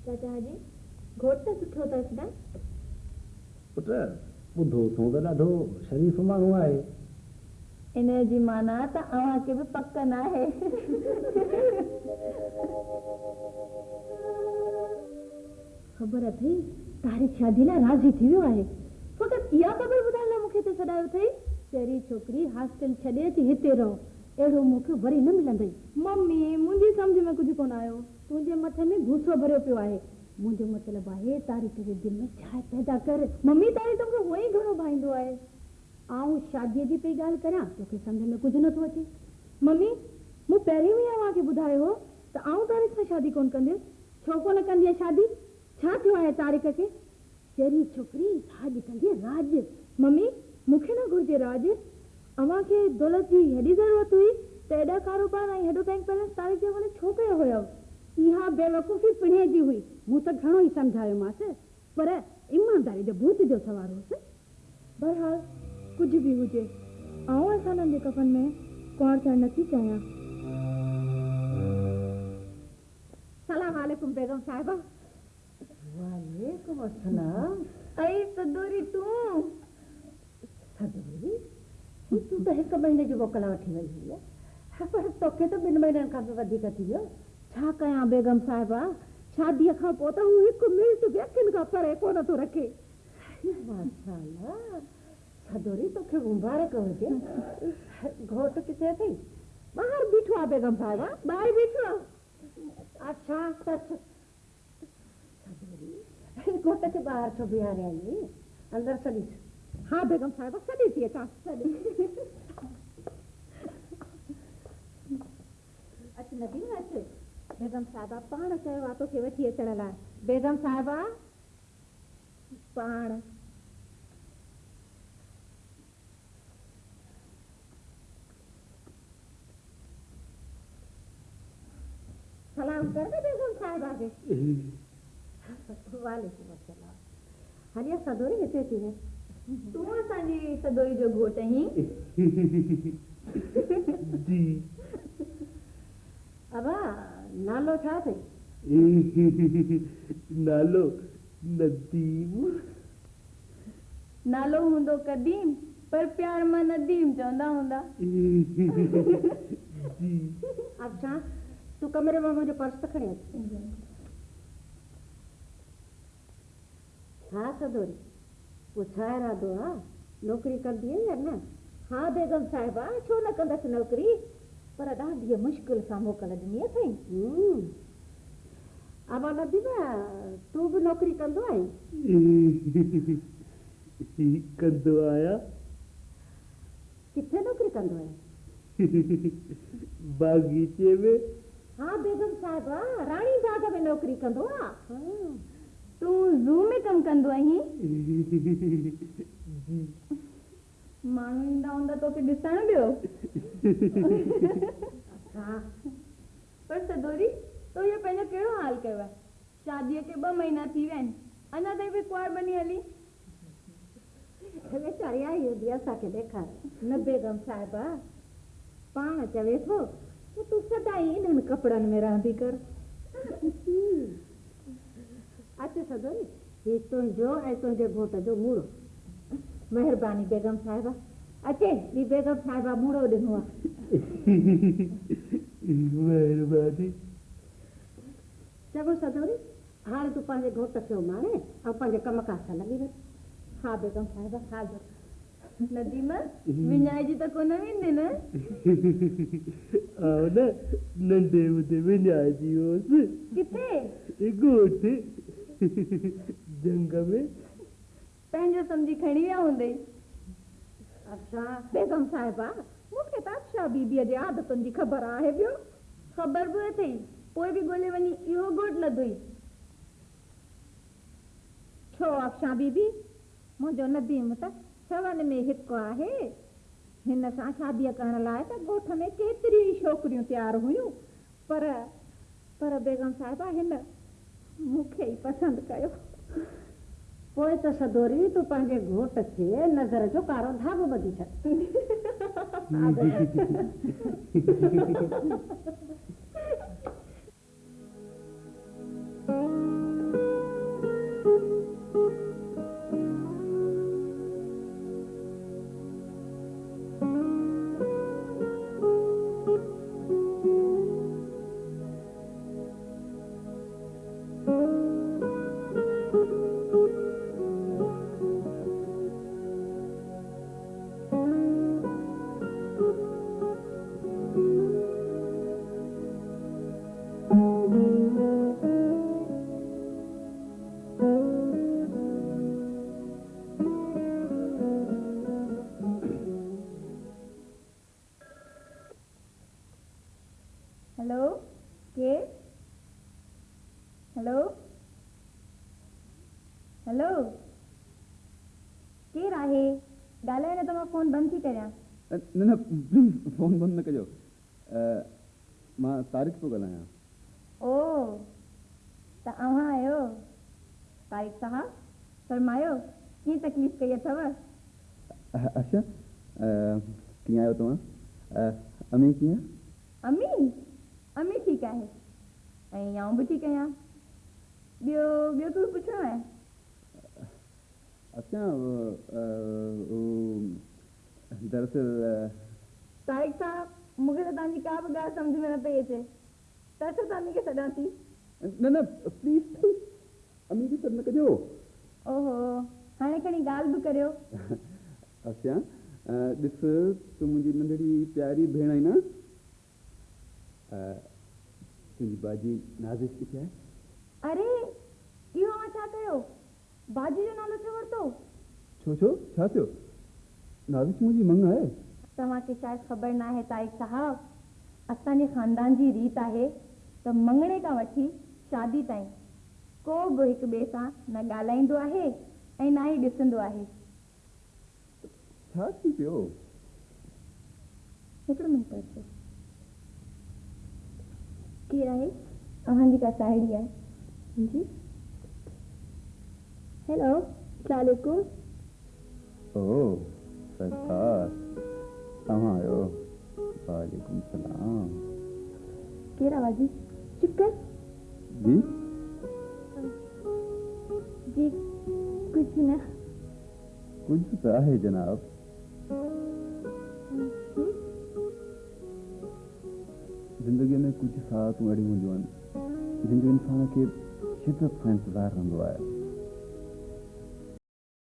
चाचा जी घोट त सुठो अथसि न? पुट ॿुधो थो त ॾाढो शरीफ़ माण्हू आहे। इन जी माना त अव्हांखे बि पक न आहे। ख़बर अथई तारी शादी लाइ राज़ी थी वियो आहे। फ़क़ति इहा ख़बर ॿुधाइण लाइ मूंखे त सॾायो अथई। चरी छोकिरी हॉस्टल छॾे अची हिते रहो, अहिड़ो मूंखे वरी न मिलंदई। मम्मी मुंहिंजी सम्झ में कुझु कोन आयो। तुंहिंजे मथे में गुस्सो भरियो पियो आहे। मुंहिंजो मतिलबु आहे तारी तुंहिंजे दिलि में छा पैदा कर। मम्मी तारी तोखे उहो ई घणो भाईंदो आहे। आऊं शादीअ जी पई ॻाल्हि करियां तोखे सम्झ में कुझु नथो अचे। मम्मी मूं पहिरीं बि अव्हांखे ॿुधायो हो त आऊं तारीख़ सां शादी कोन कंदसि। छो कोन कंदी आहे शादी? छा थियो आहे तारीख़ खे? चरी छोकिरी राज कंदी राज। मम्मी मूंखे न घुरिजे राज। अव्हांखे दौलत जी हेॾी ज़रूरत हुई त एॾा कारोबार ऐं हेॾो बैंक बैलेंस तारीख़ जे हवाले छो कयो हुयो? इहा बेवकूफ़ी पिणे जी हुई। मूं त घणो ई सम्झायोमांसि पर ईमानदारी जो भूत जो सवार होसि। बहरहाल कुझु बि हुजे आऊं असां जे कफन में कुंवार थियण नथी चाहियां। सलाम वालेकुम बेगम साहिबा। वालेकुम अस्सलाम। अई सदोरी तूं? सदोरी तूं त 1 महीने जी मोकल वठी वई हुई पर तोखे त 2 महीननि खां बि वधीक थी वियो। छा कयां बेगम साहिबा, शादीअ खां पोइ त हू 1 मिंट बि अखियुनि खां परे कोन थो रखे। माशाअल्लाह सदोरी तोखे मुबारक हुजे। घोट किथे अथई? ॿाहिरि बीठो आहे बेगम साहिबा, ॿाहिरि बीठो आहे। अच्छा सदोरी घोट खे ॿाहिरि छो बीहारे आई? अंदरि सॾी। हाँ बेगम साहिबा सॾी थी अचां सॾी। अच नदीम अच। बेगम साहिबा पाण चयो आहे तोखे वठी अचण लाइ। बेगम साहिबा पाण। सलाम कर दे बेगम साहिबा खे। वालेकुम अस्सलाम। हलिया सदोरी हिते थी है। तूं असांजी सदोरी जो घोट आहीं? जी। अबा नालो छा अथई? नालो नदीम। नालो हूंदो कदीम पर प्यार मां नदीम चवंदा हूंदा। जी। अच्छा तूं कमरे में मुंहिंजो पर्स त खणी अच। हा सदोरी पोइ छा इरादो आहे? नौकिरी कंदी या न? हाँ बेगम साहिबा छो न कंदसि नौकिरी, पर ॾाढी मुश्किल सां मोकल ॾिनी अथई। अब नदीम तूं बि नौकिरी कंदो आहीं? कंदो आहियां। किथे नौकिरी कंदो आहीं? बागीचे में। हाँ बेगम साहिबा राणी बाग में नौकिरी कंदो आहे। तूं ज़ू में कमु कंदो आहीं? जी। माण्हू ईंदा हूंदा तोखे ॾिसण ॿियो। पर सदोरी तो इहो पंहिंजो कहिड़ो हाल कयो आहे? शादीअ खे 2 महीना थी विया आहिनि, अञा ताईं बि कुंवार बनी हली। वेचारी आई हूंदी असांखे ॾेखारे। न बेगम साहिबा पाण चवे थो त तूं सदाईं इन्हनि कपिड़नि में रहंदी कर। अच सदोरी ही तुंहिंजो ऐं तुंहिंजे घोट जो मूड़ो। महिरबानी बेगम साहिबा। अचे ॿी बेगम साहिबा मूड़ो ॾिनो आहे। महिरबानी। चङो सदोरी हाणे तूं पंहिंजे घोट खे माणे ऐं पंहिंजे कमकार सां लॻी वञ। हा बेगम साहिबा हाज़ुर। नदीम विञाइजी त कोन वेंदे न? आओ न नंढे हूंदे विञाइजी हुअसि। किथे? ॻोठ जंग में। पंहिंजो सम्झी खणी विया हूंदई। अच्छा बेगम साहिबा मूंखे त अफशा बीबीअ जे आदतुनि जी ख़बर आहे। ॿियो ख़बर बि अथई पोइ बि ॻोल्हे वञी इहो घोट लधोई। छो अफशा बीबी? मुंहिंजो नदीम त 7 में 1 आहे। हिन सां शादीअ करण लाइ त ॻोठ में केतिरियूं छोकिरियूं तयारु हुयूं पर बेगम साहिबा हिन मूंखे ई पसंदि कयो। पोइ त सदोरी तूं पंहिंजे घोट खे नज़र जो कारो धाॻो ॿधी छॾ। हेलो केरु आहे ॻाल्हाए न त मां फोन बंदि थी करियां न न प्लीज़ फ़ोन बंदि न कजो मां तारिक थो ॻाल्हायां ओ त अव्हां आहियो तारिक साहब फरमायो कीअं तकलीफ़ कई अथव अच्छा कीअं आहियो तव्हां अमी कीअं अमी अमी ठीकु आहे ऐं आउं बि ठीकु आहियां ॿियो ॿियो कुझु पुछिणो आहे अच्छा दरअसल तारिक साहब मूंखे त तव्हांजी का बि ॻाल्हि सम्झ में न पई अचे त छो तव्हां खे सॾां थी न न प्लीज़ अमी खे सॾु न कजो ओहो हाणे खणी ॻाल्हि बि करियो अच्छा ॾिस तूं मुंहिंजी नंढड़ी प्यारी भेण आई न तुंहिंजी बाजी नाज़िश किथे आहे अरे इहो मां छा कयो बाजी जो नालो छो वरितो छो छो छा थियो नाज़िश मुंहिंजी मंग आहे तव्हांखे शायदि ख़बर न आहे तारिक साहब असांजे ख़ानदान जी रीत आहे त मङणे खां वठी शादी ताईं को बि हिक ॿिए सां न ॻाल्हाईंदो आहे ऐं न ई ॾिसंदो आहे छा थी पियो हिकिड़ो मिंट अचो केरु आहे अव्हांजी का साहेड़ी आहे जी हेलो सलामकुम ओ सरकार तव्हां आहियो वालेकुम सलाम केरु आहे बाजी चुप कर जी जी कुझु न कुझु त आहे जनाब ज़िंदगीअ में कुझु साहतूं अहिड़ियूं हूंदियूं आहिनि जिन जो इंसान खे शिदत सां इंतज़ारु रहंदो आहे